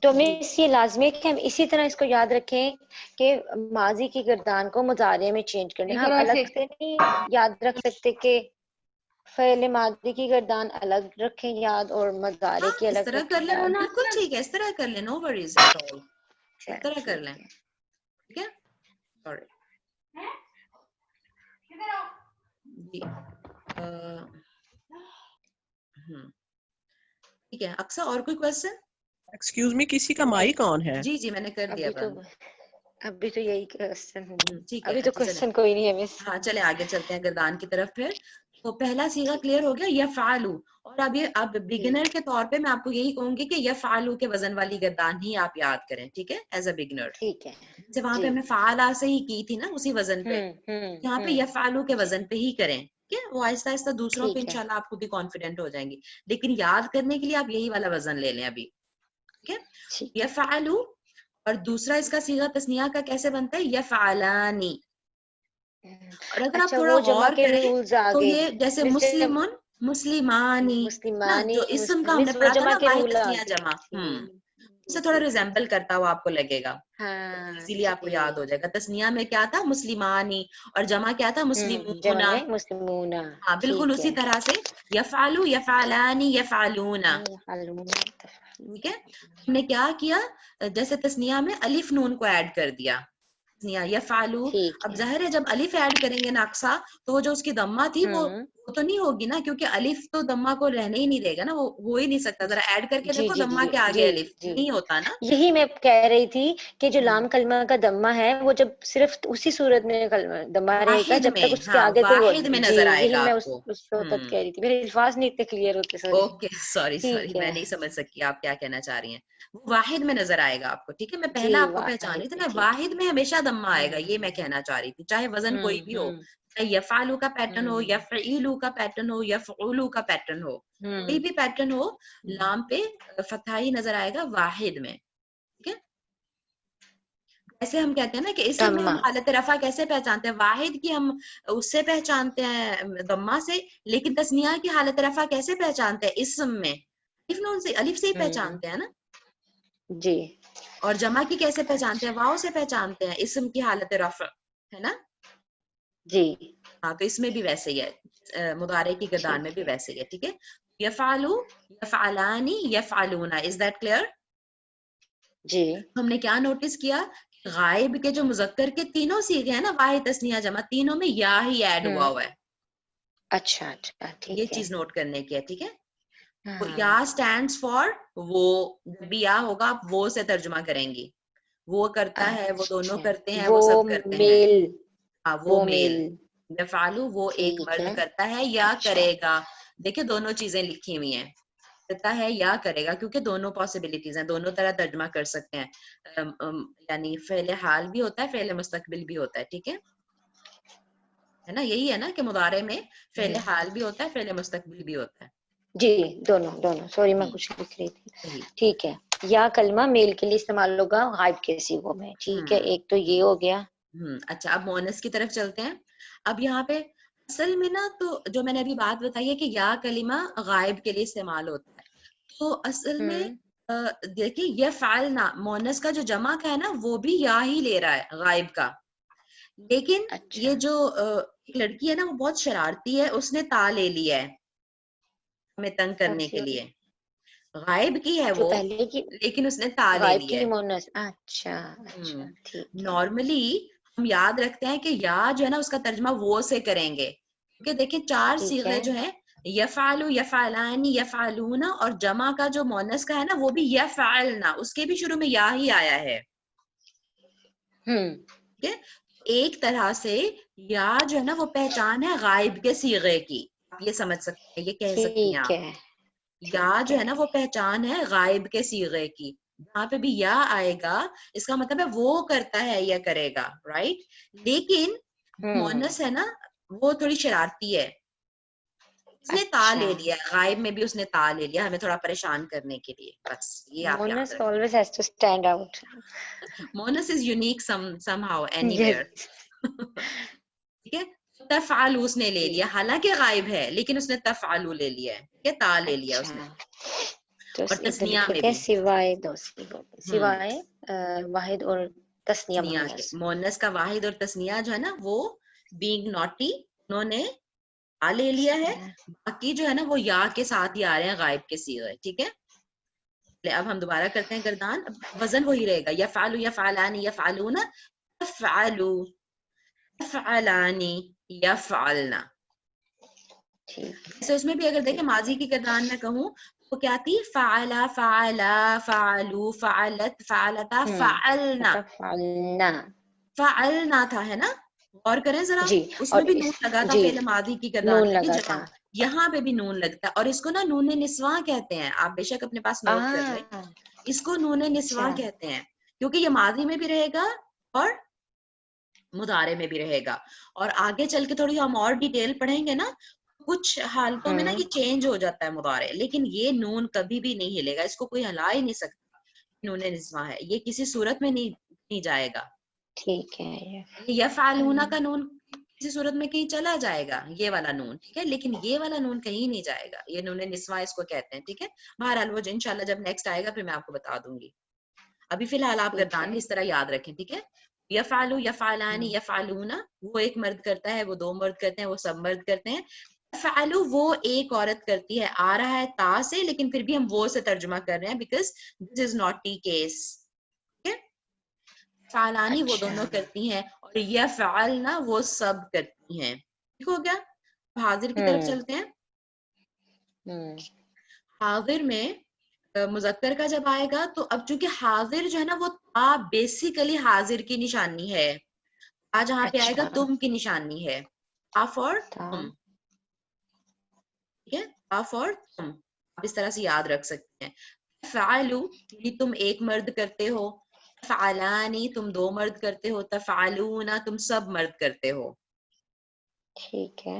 تو میں یہ لازمی ہے کہ ہم اسی طرح اس کو یاد رکھیں کہ ماضی کی گردان کو مضارع میں چینج کرنے. ہم الگ سے نہیں یاد رکھ سکتے کہ فعل ماضی کی گردان الگ رکھیں یاد اور مضارع کی اس الگ طرح کر رکھیں لیں, یاد. بالکل ٹھیک ہے, اس طرح کر لیں, نو وریز ایٹ آل. اس طرح کر لیں. ٹھیک ہے. سوری جی. ٹھیک ہے اقصا, اور کوئی کوشچن؟ ایکسکیوز می, کسی کا مائک آن ہے؟ جی جی, میں نے کر دیا بند. ابھی تو یہی کوشچن, ٹھیک ہے, ابھی تو کوشچن کوئی نہیں ہے مس. ہاں چلے آگے چلتے ہیں گردان کی طرف. پھر تو پہلا صیغہ کلیئر ہو گیا, یفعلو. اور اب بگنر کے طور پہ میں آپ کو یہی کہوں گی کہ یفعلو کے وزن والی گردان ہی آپ یاد کریں. ٹھیک ہے, ایز اے بگنر. ٹھیک ہے. جیسے وہاں پہ ہم نے فعلا سے ہی کی تھی نا اسی وزن پہ, یہاں پہ یفعلو کے وزن پہ ہی کریں. ٹھیک ہے, وہ آہستہ آہستہ دوسروں پہ انشاءاللہ آپ خود ہی کانفیڈنٹ ہو جائیں گی, لیکن یاد کرنے کے لیے آپ یہی والا وزن لے لیں ابھی. ٹھیک ہے, یفعلو. اور دوسرا اس کا صیغہ تثنیہ کا کیسے بنتا ہے؟ یفعلانی. اور اگر آپ تھوڑا غور کریں تو یہ جیسے مسلمون, مسلمانی, جو اسم کا ہم نے پڑھا تھا نا واحد تثنیہ جمع, اس سے تھوڑا ریزمبل کرتا ہوا آپ کو لگے گا, اسی لیے آپ کو یاد ہو جائے گا. تثنیہ میں کیا تھا؟ مسلمانی, اور جمع کیا تھا؟ مسلمون. ہاں بالکل اسی طرح سے یفعلو, یفعلانی, یفعلون. ٹھیک ہے, ہم نے کیا کیا, جیسے تثنیہ میں الف نون کو ایڈ کر دیا. یفعلو, اب ظاہر ہے جب الف ایڈ کریں گے نا اقصا, تو وہ جو اس کی دمہ تھی وہ تو نہیں ہوگی نا, کیونکہ الف تو دمہ کو رہنے ہی نہیں دے گا نا, وہ ہو ہی نہیں سکتا. ذرا ایڈ کر کے دیکھو, دمہ کے آگے الف نہیں ہوتا نا. یہی میں کہہ رہی تھی کہ جو لام کلمہ کا دمہ ہے وہ جب صرف اسی صورت میں دمہ رہے گا جب تک اس کے آگے کوئی. واحد میں جی نظر آئے یہی گا میں آپ اس کو. وقت کہہ رہی تھی, میرے الفاظ نہیں اتنے کلیئر ہوتے. اوکے, سوری میں نہیں سمجھ سکی آپ کیا کہنا چاہ رہی ہیں. وہ واحد میں نظر آئے گا آپ کو. ٹھیک ہے, میں پہلا آپ کو پہچان رہی تھی نا, واحد میں ہمیشہ دمہ آئے گا, یہ میں کہنا چاہ رہی تھی, چاہے وزن کوئی بھی ہو, چاہے یفعلو کا پیٹرن ہو, یفعلو کا پیٹرن ہو, یفعلو کا پیٹرن ہو, کوئی بھی پیٹرن ہو, لام پہ فتحہ ہی نظر آئے گا واحد میں. ٹھیک ہے, ایسے ہم کہتے ہیں نا کہ اسم میں ہم حالت رفع کیسے پہچانتے ہیں؟ واحد کی ہم اس سے پہچانتے ہیں ضمہ سے, لیکن تثنیہ کی حالت رفع کیسے پہچانتے ہیں؟ اسم میں الف سے ہی پہچانتے ہیں نا. جی. اور جمع کی کیسے پہچانتے ہیں؟ واؤ سے پہچانتے ہیں اسم کی حالت رفع, ہے نا. جی ہاں, تو اس میں بھی ویسے ہی ہے, مضارع کی گردان میں بھی ویسے ہی ہے. ٹھیک ہے, یفعلو, یفعلانی, یفعلون. Is that clear? جی. ہم نے کیا نوٹس کیا, غائب کے جو مذکر کے تینوں صیغے ہیں نا, واحد تثنیہ جمع, تینوں میں یا ہی ایڈ ہوا ہوا ہے. اچھا اچھا, یہ چیز نوٹ کرنے کی ہے. ٹھیک ہے, تو یا اسٹینڈس فار وہ, جب بھی یا ہوگا آپ وہ سے ترجمہ کریں گی. وہ کرتا ہے, وہ دونوں کرتے ہیں, وہ سب کرتے ہیں. ہاں, وہ میل. یفعلو, وہ ایک مرد کرتا ہے یا کرے گا. دیکھیں دونوں چیزیں لکھی ہوئی ہیں, کرتا ہے یا کرے گا, کیونکہ دونوں پاسبلٹیز ہیں, دونوں طرح ترجمہ کر سکتے ہیں. یعنی فعل حال بھی ہوتا ہے, فعل مستقبل بھی ہوتا ہے. ٹھیک ہے نا, یہی ہے نا کہ مضارع میں فعل حال بھی ہوتا ہے, فعل مستقبل بھی ہوتا ہے. جی, دونوں. سوری میں کچھ لکھ رہی تھی. ٹھیک ہے. یا کلمہ میل کے لیے استعمال ہوگا غائب کے صیغوں میں. ٹھیک ہے, ایک تو یہ ہو گیا. اچھا, اب مؤنث کی طرف چلتے ہیں. اب یہاں پہ اصل میں نا, تو جو میں نے ابھی بات بتائی ہے کہ یا کلمہ غائب کے لیے استعمال ہوتا ہے, تو اصل میں دیکھیں یفعلنا مؤنث کا جو جمع کا ہے نا وہ بھی یا ہی لے رہا ہے غائب کا, لیکن یہ جو لڑکی ہے نا وہ بہت شرارتی ہے, اس نے تا لے لیا ہے ہمیں تنگ کرنے کے لیے. غائب کی ہے وہ لیکن اس نے تا لے لیا ہے. اچھا نارملی ہم یاد رکھتے ہیں کہ یا جو ہے نا اس کا ترجمہ وہ سے کریں گے, کیونکہ دیکھیں 4 صیغے جو ہیں یفعلوا, یفعلان, یفعلون, اور جمع کا جو مؤنث کا ہے نا وہ بھی یفعلنا, اس کے بھی شروع میں یا ہی آیا ہے. ایک طرح سے یا جو ہے نا وہ پہچان ہے غائب کے صیغے کی, آپ یہ سمجھ سکتے ہیں, یہ کہہ سکتی ہیں آپ. یا جو ہے نا وہ پہچان ہے غائب کے صیغے کی, جہاں پہ بھی یا آئے گا اس کا مطلب ہے وہ کرتا ہے یا کرے گا, رائٹ. لیکن مؤنث ہے نا وہ تھوڑی شرارتی ہے, اس نے تا لے لیا, غائب میں بھی اس نے تا لے لیا ہمیں تھوڑا پریشان کرنے کے لیے. بس یہ آپ یاد رکھیں. always has to stand out. مؤنث is unique somehow anywhere. ٹھیک ہے, تفعلوا اس نے لے لیا, حالانکہ غائب ہے لیکن اس نے تفعلوا لے لیا ہے, یہ تا لے لیا اس نے. اور تسنیہ میں بھی سوائے واحد اور تسنیہ مؤنث کا واحد اور تسنیہ جو ہے نا وہ being naughty انہوں نے آ لے لیا ہے, باقی جو ہے نا وہ یا کے ساتھ ہی آ رہے ہیں غائب کے صیغے. ٹھیک ہے, اب ہم دوبارہ کرتے ہیں گردان, وزن وہی رہے گا, یفعلوا, یفعلان, یفعلون, تفعلوا, تفعلان, یفعلنا. جیسے اس میں بھی اگر دیکھیں ماضی کی گردان میں کہوں تو کیا تھی, فعلا, فعلا, فعلوا, فعلت, فعلتا, فعلنا. فعلنا تھا, ہے نا, غور کریں ذرا, اس میں بھی نون لگا تھا فعل ماضی کی گردان میں جمع, یہاں پہ بھی نون لگتا ہے, اور اس کو نا نون نسواں کہتے ہیں. آپ بے شک اپنے پاس نوٹ کر لیں, اس کو نون نسواں کہتے ہیں, کیونکہ یہ ماضی میں بھی رہے گا اور مضارع میں بھی رہے گا. اور آگے چل کے تھوڑی ہم اور ڈیٹیل پڑھیں گے نا, کچھ حالتوں میں نا یہ چینج ہو جاتا ہے مضارع, لیکن یہ نون کبھی بھی نہیں ہلے گا, اس کو کوئی ہلا ہی نہیں سکتا. نون نسواں ہے, یہ کسی صورت میں نہیں جائے گا. ٹھیک ہے, یفعلون کا نون کسی صورت میں کہیں چلا جائے گا, یہ والا نون, ٹھیک ہے, لیکن یہ والا نون کہیں نہیں جائے گا, یہ نون نسواں اس کو کہتے ہیں. ٹھیک ہے, بہرحال وہ انشاءاللہ جب نیکسٹ آئے گا پھر میں آپ کو بتا دوں گی. ابھی فی الحال آپ گردان میں اس طرح یاد رکھیں. ٹھیک ہے, یفعلوا, یفعلان, یفعلون, وہ ایک مرد کرتا ہے, وہ 2 مرد کرتے ہیں, وہ سب مرد کرتے ہیں. یفعلوا وہ ایک عورت کرتی ہے, آ رہا ہے تا سے, لیکن پھر بھی ہم وہ سے ترجمہ کر رہے ہیں because this is naughty case. فعلانی وہ دونوں کرتی ہیں, اور یفعلنا وہ سب کرتی ہیں. ٹھیک ہو گیا, حاضر کی طرف چلتے ہیں. حاضر میں مذکر کا جب آئے گا تو اب چونکہ حاضر جو ہے نا وہ تا بیسیکلی حاضر کی نشانی ہے, آج جہاں پہ آئے گا تم کی نشانی ہے, تا فور تم. ٹھیک ہے, تا فور تم, آپ اس طرح سے یاد رکھ سکتے ہیں. فعلوا تم ایک مرد کرتے ہو, فعلانی تم 2 مرد کرتے ہو, تفعلون تم سب مرد کرتے ہو. ٹھیک ہے,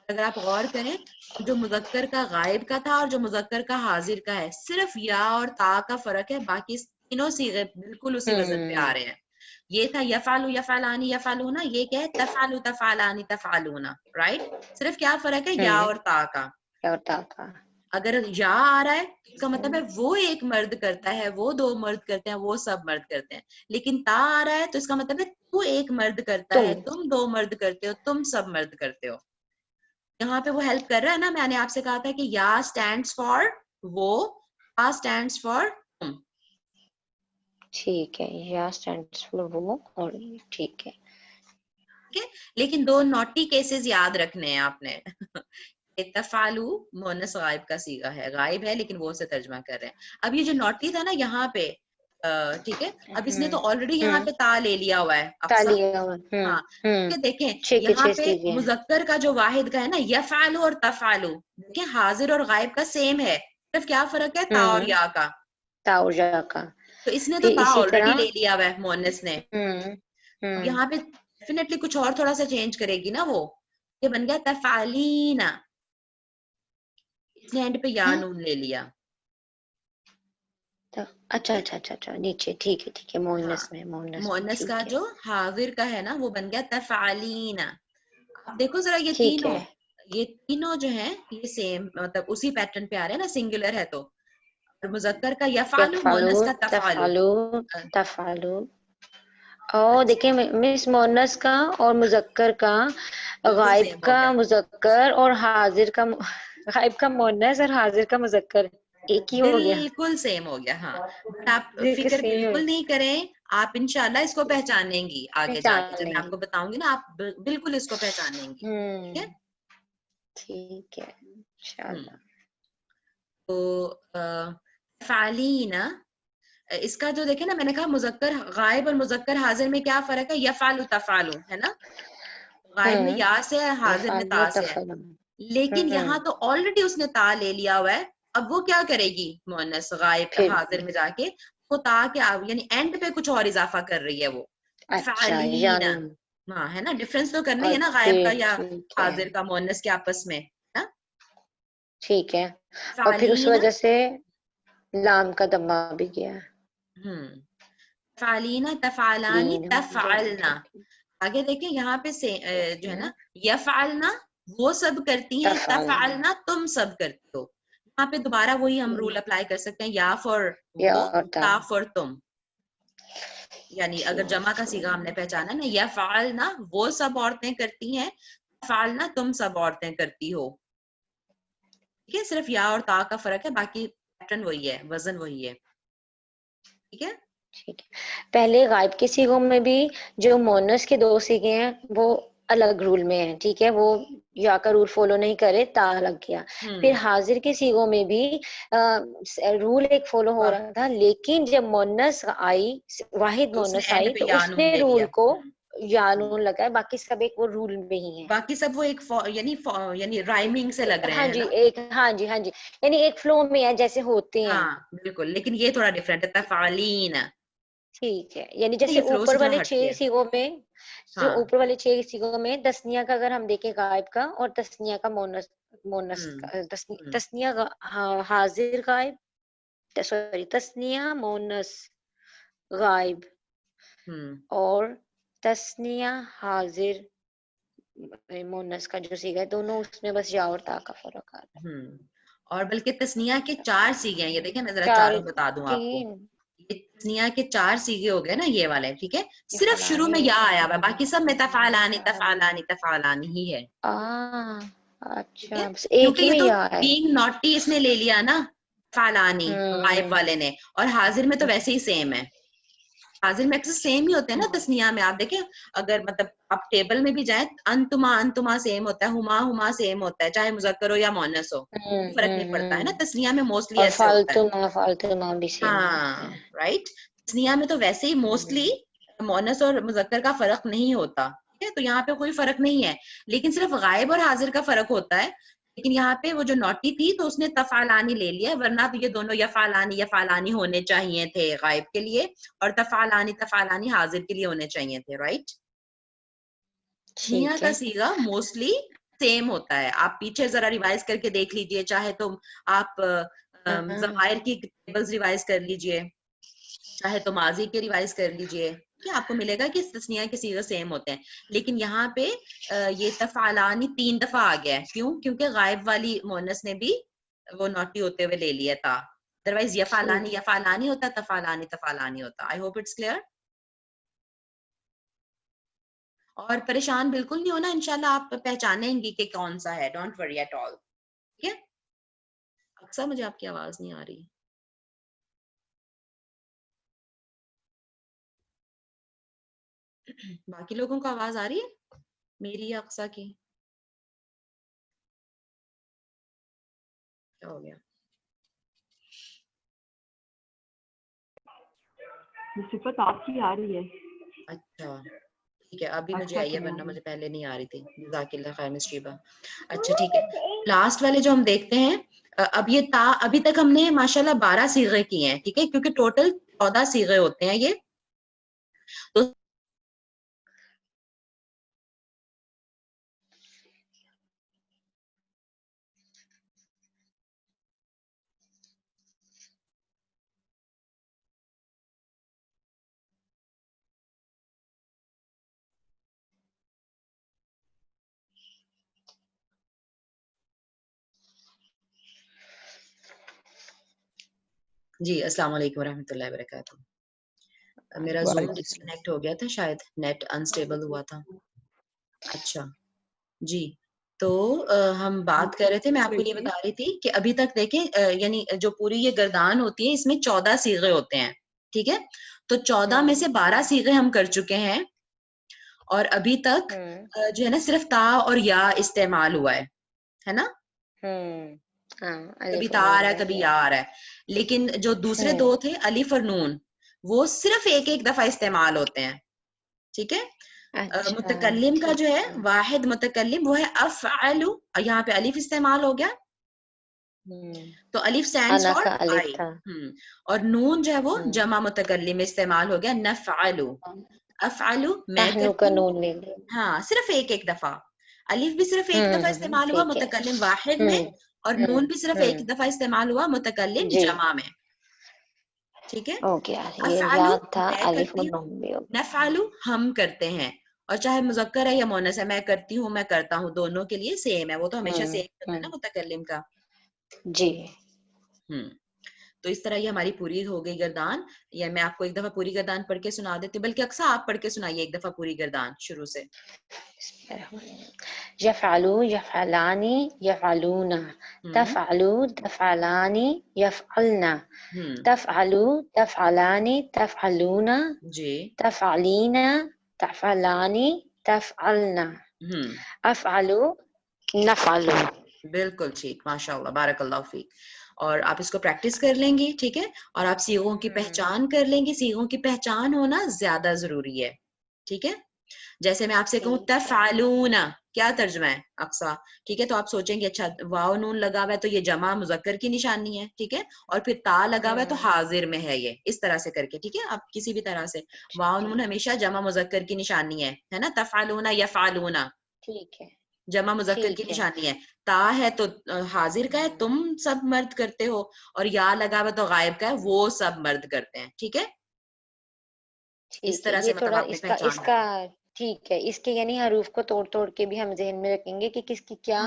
اگر آپ غور کریں جو مذکر کا غائب کا تھا اور جو مذکر کا حاضر کا ہے, صرف یا اور تا کا فرق ہے, باقی تینوں صیغے بالکل اسی وزن پہ آ رہے ہیں. یہ تھا یفعلوا, یفعلان, یفعلون, یہ کیا ہے تفعلوا, تفعلان, تفعلون, رائٹ. صرف کیا فرق ہے, یا اور تا کا. اگر یا آ رہا ہے اس کا مطلب ہے وہ ایک مرد کرتا ہے, وہ 2 مرد کرتے ہیں, وہ سب مرد کرتے ہیں. لیکن تا آ رہا ہے تو اس کا مطلب ہے تو ایک مرد کرتا ہے, تم 2 مرد کرتے ہو, تم سب مرد کرتے ہو. یہاں پہ وہ ہیلپ کر رہا ہے نا, میں نے آپ سے کہا تھا کہ یا اسٹینڈس فار وہ, تا اسٹینڈس فار تم. ٹھیک ہے, یا اسٹینڈس فار وہ, اور ٹھیک ہے. لیکن 2 نوٹی کیسز یاد رکھنے ہیں آپ نے. تفعلوا مؤنث غائب کا صیغہ ہے, غائب ہے لیکن وہ سے ترجمہ کر رہے ہیں. اب یہ جو نوٹی تھا نا یہاں پہ, ٹھیک ہے, اب اس نے تو آلریڈی یہاں پہ تا لے لیا ہوا ہے. ہاں دیکھیں یہاں پہ مذکر کا جو واحد کا ہے نا یفعلوا اور تفعلوا, دیکھیں حاضر اور غائب کا سیم ہے, صرف کیا فرق ہے, تا اور یا کا. تا اور یا کا, تو اس نے تو تا آلریڈی لے لیا ہوا ہے مؤنث نے. یہاں پہ ڈیفینیٹلی کچھ اور تھوڑا سا چینج کرے گی نا, وہ یہ بن گیا تفعلینا, اس نے اینڈ پہ یا نون لے لیا. اچھا اچھا اچھا اچھا نیچے ٹھیک ہے مونس میں مونس کا جو حاضر کا ہے نا وہ بن گیا تفعالین. اب دیکھو ذرا یہ تینوں جو ہیں یہ سیم مطلب اسی پیٹرن پہ آ رہے ہیں نا, سنگولر ہے تو مذکر کا یفعلو, مونس کا تفعلو. تفعلو. او دیکھیں مس مونس کا اور مذکر کا, غائب کا مذکر اور حاضر کا, غائب کا مونس اور حاضر کا مذکر ایک ہی ہو گیا, بالکل سیم ہو گیا. ہاں بٹ آپ فکر بالکل نہیں کریں, آپ انشاءاللہ اس کو پہچانیں گی آگے جا کے, جب میں آپ کو بتاؤں گی نا آپ بالکل اس کو پہچانیں گی. ٹھیک ہے انشاءاللہ. تو فعلین, اس کا جو دیکھیں نا میں نے کہا مذکر غائب اور مذکر حاضر میں کیا فرق ہے, یفعلو تفعلو ہے نا, غائب میں یا سے ہے, حاضر میں تا سے ہے. لیکن یہاں تو آلریڈی اس نے تا لے لیا ہوا ہے, اب وہ کیا کرے گی مؤنث غائب حاضر میں جا کے وہ تا کے یعنی اینڈ پہ کچھ اور اضافہ کر رہی ہے وہ. فعلین, ہاں ہے نا, ڈفرنس تو کرنا ہے نا غائب کا یا حاضر کا مؤنث کے آپس میں. ٹھیک ہے, اور پھر اس وجہ سے لام کا دمہ بھی گیا. فعلین تفعلانی تفعلنا. آگے دیکھیں یہاں پہ جو ہے نا یفعلنا وہ سب کرتی ہیں, تفعلنا تم سب کرتی ہو. یہاں پہ دوبارہ وہی ہم رول اپلائی کر سکتے ہیں, یا فار وہ, تا فار تم. یعنی اگر جمع کا صیغہ ہم نے پہچانا نا, یفعلنا وہ سب عورتیں کرتی ہیں, تفعلنا تم سب عورتیں کرتی ہو. ٹھیک ہے, صرف یا اور تا کا فرق ہے, باقی پیٹرن وہی ہے, وزن وہی ہے. ٹھیک ہے, پہلے غائب کے صیغوں میں بھی جو مونس کے دو صیغے ہیں وہ الگ رول میں ہیں, ٹھیک ہے, وہ یا کا رول فالو نہیں کرے, تا لگ گیا. پھر حاضر کے صیغوں میں بھی رول ایک فالو ہو رہا تھا, لیکن جب مونس آئی, واحد مونس آئی, تو اس نے رول کو یا نون لگا ہے, باقی سب ایک وہ رول میں ہی ہیں, باقی سب وہ ایک یعنی رائمنگ سے لگ رہے ہاں ہیں جی, نا. ایک ہاں جی یعنی ایک فلو میں ہے جیسے ہوتے ہیں. ہاں بالکل, لیکن یہ تھوڑا ڈفرینٹ ہے, تفعلین. ٹھیک ہے, یعنی جیسے اوپر والے 6 صیغوں میں, جو اوپر والے 6 صیغوں میں تثنیہ کا اگر ہم دیکھیں غائب کا, اور تثنیہ کا مونس کا, تثنیہ حاضر غائب, سوری تثنیہ مونس غائب, اور تثنیہ حاضر مونس کا جو صیغہ ہے, دونوں اس میں بس یا اور تا کا فرق آ رہا ہے. اور بلکہ تثنیہ کے 4 صیغے ہیں, یہ دیکھیں میں ذرا چاروں بتا دوں آپ کو. یہ تثنیہ کے 4 صیغے ہو گئے نا یہ والے, ٹھیک ہے, صرف شروع میں یا آیا ہوا, باقی سب میں تفعلانی تفعلانی تفعلانی ہی ہے. اچھا, کیونکہ یہ تو بینگ ناٹی اس نے لے لیا نا, فعلانی غائب والے نے, اور حاضر میں تو ویسے ہی سیم ہے. حاضر میں اکثر سیم ہی ہوتے ہیں نا تثنیہ میں, آپ دیکھیں اگر مطلب آپ ٹیبل میں بھی جائیں, انتما انتما سیم ہوتا ہے, ہما ہما سیم ہوتا ہے, چاہے مذکر ہو یا مؤنث ہو, فرق نہیں پڑتا ہے نا. تثنیہ میں موسٹلی ایسے ہوتا ہے. فالتو بھی سیم ہاں رائٹ, تثنیہ میں تو ویسے ہی موسٹلی مؤنث اور مذکر کا فرق نہیں ہوتا. ٹھیک ہے, تو یہاں پہ کوئی فرق نہیں ہے, لیکن صرف غائب اور حاضر کا فرق ہوتا ہے. لیکن یہاں پہ وہ جو نوٹی تھی تو اس نے تفعلانی لے لیا, ورنہ تو یہ دونوں یفعلانی ہونے چاہیے تھے غائب کے لیے, اور تفعلانی حاضر کے لیے ہونے چاہیے تھے. رائٹ, تثنیہ کا صیغہ موسٹلی سیم ہوتا ہے. آپ پیچھے ذرا ریوائز کر کے دیکھ لیجئے, چاہے تو آپ ضمائر کی ٹیبلز ریوائز کر لیجئے, چاہے تو ماضی کے ریوائز کر لیجئے, آپ کو ملے گا کہ تثنیہ کے صیغے سیم ہوتے ہیں. لیکن یہاں پہ یہ تفعلانی 3 دفعہ آ گیا ہے. کیوں؟ کیونکہ غائب والی مؤنث نے بھی وہ نوٹی ہوتے ہوئے لے لیا تھا. ادروائز یفعلانی ہوتا, تفعلانی ہوتا. I hope it's clear. اور پریشان بالکل نہیں ہونا, انشاءاللہ آپ پہچانیں گی کہ کون سا ہے. Don't worry at all. ٹھیک ہے, اکثر مجھے آپ کی آواز نہیں آ رہی. باقی لوگوں کو آواز آ رہی ہے میری یا اقصا کی؟ کیا ہو گیا؟ صفت آپ کی آ رہی ہے. اچھا ٹھیک ہے, ابھی مجھے آئی ہے, ورنہ مجھے پہلے نہیں آ رہی تھی. جزاک اللہ خیر مس شیبہ. اچھا ٹھیک ہے, لاسٹ والے جو ہم دیکھتے ہیں, اب یہ تا ابھی تک ہم نے ماشاءاللہ 12 صیغے کیے ہیں. ٹھیک ہے, کیونکہ ٹوٹل 14 صیغے ہوتے ہیں یہ. تو جی السلام علیکم ورحمۃ اللہ وبرکاتہ. میرا زوم ڈسکنیکٹ ہو گیا تھا, شاید نیٹ انسٹیبل ہوا تھا. اچھا جی, تو ہم بات کر رہے تھے, میں آپ کو یہ بتا رہی تھی کہ ابھی تک دیکھیں یعنی جو پوری یہ گردان ہوتی ہے اس میں 14 صیغے ہوتے ہیں, ٹھیک ہے, تو 14 میں سے 12 صیغے ہم کر چکے ہیں, اور ابھی تک جو ہے نا صرف تا اور یا استعمال ہوا ہے نا, کبھی تا آ رہا ہے کبھی یا آ رہا ہے, لیکن جو دوسرے دو تھے الف اور نون وہ صرف ایک ایک دفعہ استعمال ہوتے ہیں, ٹھیک ہے. متکلم کا جو ہے واحد متکلم وہ ہے افعل, یہاں پہ الف استعمال ہو گیا تو الف سٹینڈز فار آئی, اور نون جو ہے وہ جمع متکلم میں استعمال ہو گیا نفعل. افعل میں کرتی ہوں, ہاں صرف ایک ایک دفعہ, الف بھی صرف ایک دفعہ استعمال ہوا متکلم واحد میں, اور نون بھی صرف ایک دفعہ استعمال ہوا متکلم جمع میں, ٹھیک ہے. افعل میں کرتی ہوں, نفعل ہم کرتے ہیں, اور چاہے مذکر ہے یا مؤنث ہے, میں کرتی ہوں میں کرتا ہوں, دونوں کے لیے سیم ہے, وہ تو ہمیشہ سیم ہوتا ہے نا متکلم کا. جی تو اس طرح یہ ہماری پوری ہو گئی گردان. یا میں آپ کو ایک دفعہ پوری گردان پڑھ کے سنا دیتی ہوں, بلکہ اکثر آپ پڑھ کے سنائیے ایک دفعہ پوری گردان شروع سے. یفعلو یفعلانی یفعلون, تفعلو تفعلانی یفعلنا, تفعلو تفعلانی تفعلون, جی تفعلین تفعلانی تفعلنا, افعلو نفعلو. بالکل ٹھیک, ماشاء اللہ, بارک اللہ فیک. اور آپ اس کو پریکٹس کر لیں گی, ٹھیک ہے, اور آپ صیغوں کی پہچان کر لیں گی. صیغوں کی پہچان ہونا زیادہ ضروری ہے, ٹھیک ہے. جیسے میں آپ سے کہوں تفعلون, کیا ترجمہ ہے اقصا, ٹھیک ہے, تو آپ سوچیں گے اچھا واو نون لگا ہوا ہے تو یہ جمع مذکر کی نشانی ہے, ٹھیک ہے, اور پھر تا لگا ہوا ہے تو حاضر میں ہے, یہ اس طرح سے کر کے, ٹھیک ہے. آپ کسی بھی طرح سے واو نون ہمیشہ جمع مذکر کی نشانی ہے نا, تفعلون یفعلون ٹھیک ہے, جمع مذکر کی نشانی ہے. تا ہے تو حاضر کا ہے, تم سب مرد کرتے ہو, اور یا لگا ہوا تو غائب کا ہے, وہ سب مرد کرتے ہیں, ٹھیک ہے. اس طرح سے مطلب آپ نے پہچان کا ٹھیک ہے, اس کے یعنی حروف کو توڑ توڑ کے بھی ہم ذہن میں رکھیں گے کہ کس کی کیا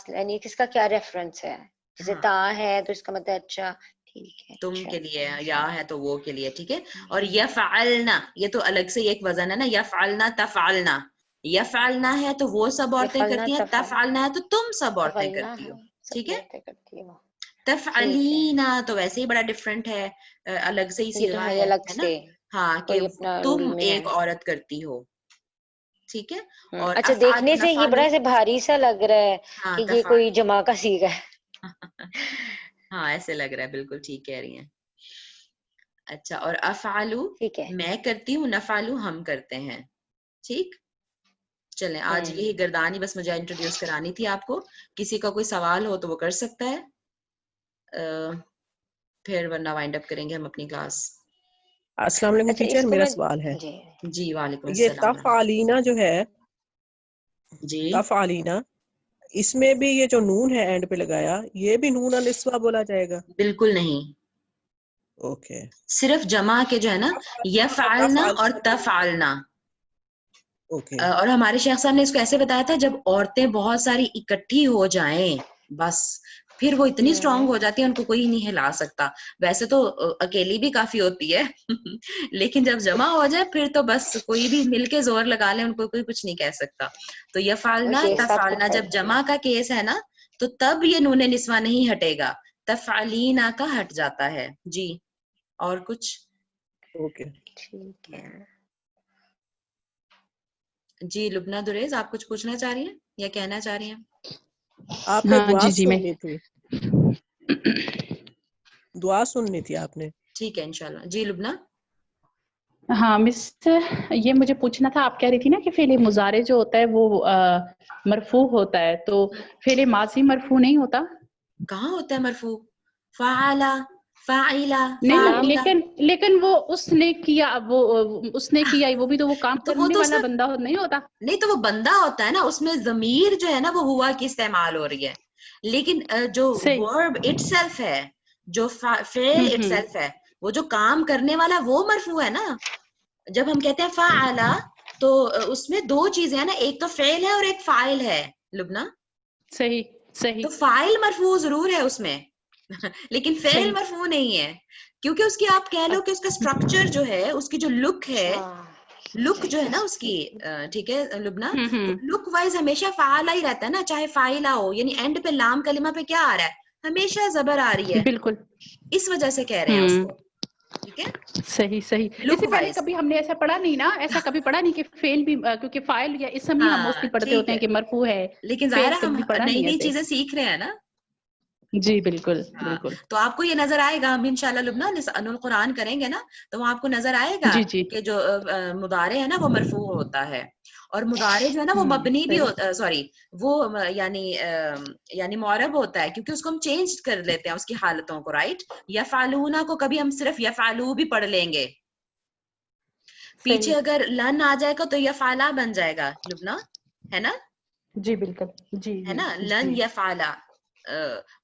یعنی کس کا کیا ریفرنس ہے. جیسے تا ہے تو اس کا مطلب اچھا ٹھیک ہے تم کے لیے, یا ہے تو وہ کے لیے, ٹھیک ہے. اور یفعلنا یہ تو الگ سے ایک وزن ہے نا, یفعلنا تفعلنا, یفعلنا ہے تو وہ سب عورتیں کرتی ہیں, تفعلنا ہے تو تم سب عورتیں کرتی ہو, ٹھیک ہے. تفعلینا تو ویسے ہی بڑا ڈفرنٹ ہے, الگ سے ہی صیغہ ہے نا, ہاں, کہ تم ایک عورت کرتی ہو, ٹھیک ہے. اور اچھا دیکھنے سے یہ بڑا سے بھاری سا لگ رہا ہے کہ یہ کوئی جمع کا صیغہ ہے. ہاں ایسے لگ رہا ہے, بالکل ٹھیک کہہ رہی ہیں. اچھا, اور افعلو میں کرتی ہوں, نفعلو ہم کرتے ہیں, ٹھیک. چلیں آج یہی گردانی بس مجھے انٹروڈیوس کرانی تھی آپ کو. کسی کا کوئی سوال ہو تو وہ کر سکتا ہے, پھر ورنہ وائنڈ اپ کریں گے ہم اپنی کلاس. السلام علیکم ٹیچر, میرا سوال ہے. جی وعلیکم یہ السلام. تفعلینا جو ہے, جی تفعلینا, اس میں بھی یہ جو نون ہے اینڈ پہ لگایا, یہ بھی نون النسوہ بولا جائے گا؟ بالکل نہیں, اوکے. صرف جمع کے جو ہے نا یفعلنا اور تفعلنا. اور ہمارے شیخ صاحب نے اس کو ایسے بتایا تھا, جب عورتیں بہت ساری اکٹھی ہو جائیں بس پھر وہ اتنی اسٹرانگ ہو جاتی ہے ان کو کوئی نہیں ہلا سکتا. ویسے تو اکیلی بھی کافی ہوتی ہے لیکن جب جمع ہو جائے پھر تو بس کوئی بھی مل کے زور لگا لے ان کو کوئی کچھ نہیں کہہ سکتا. تو یفعلنا تفعلنا جب جمع کا کیس ہے نا تو تب یہ نون نسوہ نہیں ہٹے گا, تفعلینا کا ہٹ جاتا ہے. جی اور کچھ؟ اوکے ٹھیک ہے. جی لبنہ دریز, آپ کچھ پوچھنا چاہ رہی ہیں یا کہنا چاہ رہی ہیں؟ آپ نے دعا سننی تھی, دعا سننی تھی آپ نے. ٹھیک ہے انشاءاللہ. جی لبنہ. ہاں مس, یہ مجھے پوچھنا تھا, آپ کہہ رہی تھی نا کہ فعل مضارع جو ہوتا ہے وہ مرفوع ہوتا ہے, تو فعل ماضی مرفوع نہیں ہوتا؟ کہاں ہوتا ہے مرفوع؟ فعلا فاعلا نہیں, لیکن وہ اس نے کیا, وہ اس نے کیا, وہ بھی تو وہ کام کرنے والا بندہ نہیں ہوتا؟ نہیں تو وہ بندہ ہوتا ہے نا, اس میں ضمیر جو ہے نا وہ ہوا کی استعمال ہو رہی ہے, لیکن جو ورب اٹ سیلف ہے, جو فعل اٹ سیلف ہے, وہ جو کام کرنے والا وہ مرفوع ہے نا. جب ہم کہتے ہیں فعلا تو اس میں دو چیزیں ہیں نا, ایک تو فعل ہے اور ایک فاعل ہے. لبنہ صحیح صحیح, تو فاعل مرفوع ضرور ہے اس میں, لیکن فعل مرفوع نہیں ہے کیونکہ اس کی آپ کہہ لو کہ اس کا اسٹرکچر جو ہے, اس کی جو لک ہے, لک جو ہے نا اس کی, ٹھیک ہے لبنہ, لک وائز ہمیشہ فعالہ ہی رہتا ہے نا, چاہے فاعلہ ہو, یعنی اینڈ پہ لام کلمہ پہ کیا آ رہا ہے, ہمیشہ زبر آ رہی ہے, بالکل اس وجہ سے کہہ رہے ہیں اس کو, ٹھیک ہے. صحیح صحیح. اس سے پہلے کبھی ہم نے ایسا پڑھا نہیں نا, ایسا کبھی پڑھا نہیں کہ فعل بھی, کیونکہ فاعل یا اسم ہی ہم موسٹلی پڑھتے ہوتے ہیں کہ مرفوع ہے, لیکن ظاہر ہے ہم نئی نئی چیزیں سیکھ رہے ہیں نا. جی بالکل بالکل. تو آپ کو یہ نظر آئے گا, ہم انشاءاللہ لبنہ لسان القرآن کریں گے نا, تو وہاں آپ کو نظر آئے گا کہ جو مضارع ہے نا وہ مرفوع ہوتا ہے, اور مضارع جو ہے نا وہ مبنی بھی ہوتا ہے, سوری وہ یعنی معرب ہوتا ہے, کیونکہ اس کو ہم چینج کر لیتے ہیں اس کی حالتوں کو, رائٹ. یفعلون کو کبھی ہم صرف یفعلو بھی پڑھ لیں گے, پیچھے اگر لن آ جائے گا تو یفعلا بن جائے گا لبنہ, ہے نا. جی بالکل, جی ہے نا, لن یفعلا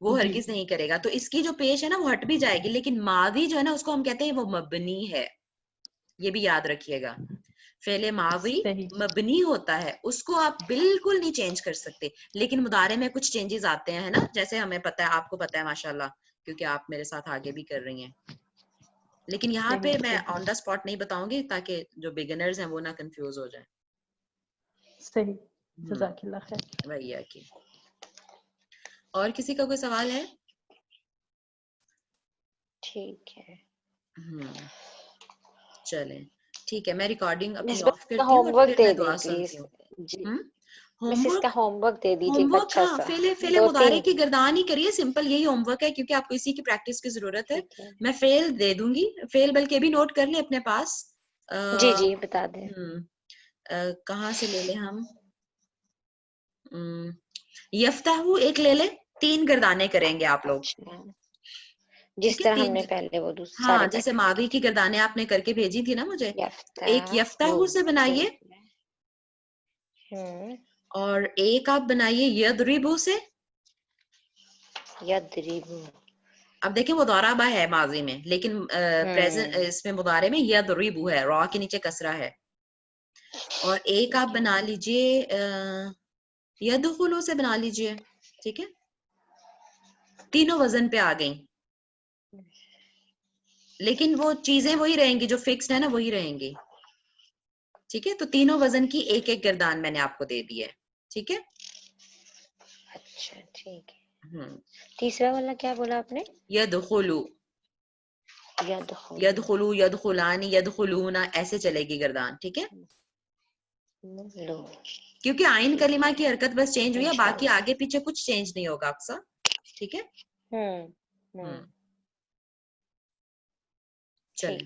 وہ ہرگز نہیں کرے گا, تو اس کی جو پیش ہے نا وہ ہٹ بھی جائے گی, لیکن ماضی جو ہے نا اس کو ہم کہتے ہیں وہ مبنی ہے, یہ بھی یاد رکھیے گا. فعل ماضی مبنی ہوتا ہے, اس کو آپ بالکل نہیں چینج کر سکتے, لیکن مضارع میں کچھ چینجز آتے ہیں نا, جیسے ہمیں پتہ ہے, آپ کو پتہ ہے ماشاءاللہ, کیونکہ آپ میرے ساتھ آگے بھی کر رہی ہیں. لیکن یہاں پہ میں آن دا اسپاٹ نہیں بتاؤں گی تاکہ جو بگنرز ہیں وہ نہ کنفیوز ہو جائیں. صحیح, جزاک اللہ خیر. وہی ہے کہ اور کسی کا کوئی سوال ہے؟ ٹھیک ہے, چلیں ٹھیک ہے, میں ریکارڈنگ اپنی مس آف کرتی ہوں ہوم اور ورک پھر دے میں دیں دعا پلیز. سنتی ہوں. جی ہوم مس اس ورک, کا ہوم ورک دے دیجیے ہوم ورک اچھا ہاں, سا, فعل مضارع کی گردان ہی کریے, سمپل یہی ہوم ورک ہے, کیونکہ آپ کو اسی کی پریکٹس کی ضرورت ہے. میں فعل دے دوں گی, فعل بلکہ بھی نوٹ کر لیں اپنے پاس. جی جی بتا دیں. کہاں سے لے لیں ہم, یفتح ایک لے لیں, 3 گردانے کریں گے آپ لوگ, جس طرح ہم نے پہلے وہ ہاں جیسے ماضی کی گردانیں آپ نے کر کے بھیجی تھی نا مجھے, تو ایک یفتح سے بنائیے, اور ایک آپ بنائیے یضربو سے. یضربو, اب دیکھیں وہ ضربہ ہے ماضی میں, لیکن پریزنٹ اس میں مضارع میں یضربو ہے, را کے نیچے کسرہ ہے. اور ایک آپ بنا لیجئے یدخلو سے بنا لیجئے, ٹھیک ہے, تینوں وزن پہ آ گئیں, لیکن وہ چیزیں وہی رہیں گی جو فکسڈ ہے نا, وہی رہیں گی, ٹھیک ہے. تو تینوں وزن کی ایک ایک گردان میں نے آپ کو دے دی ہے, ٹھیک ہے. اچھا ٹھیک ہے. تیسرا والا کیا بولا آپ نے؟ یدخلو, یدخلو, یدخلان, یدخلون, ایسے چلے گی گردان, ٹھیک ہے. کیونکہ آئین کلمہ کی حرکت بس چینج ہوئی ہے, باقی آگے پیچھے کچھ چینج نہیں ہوگا اکثر, ٹھیک ہے. چلیں.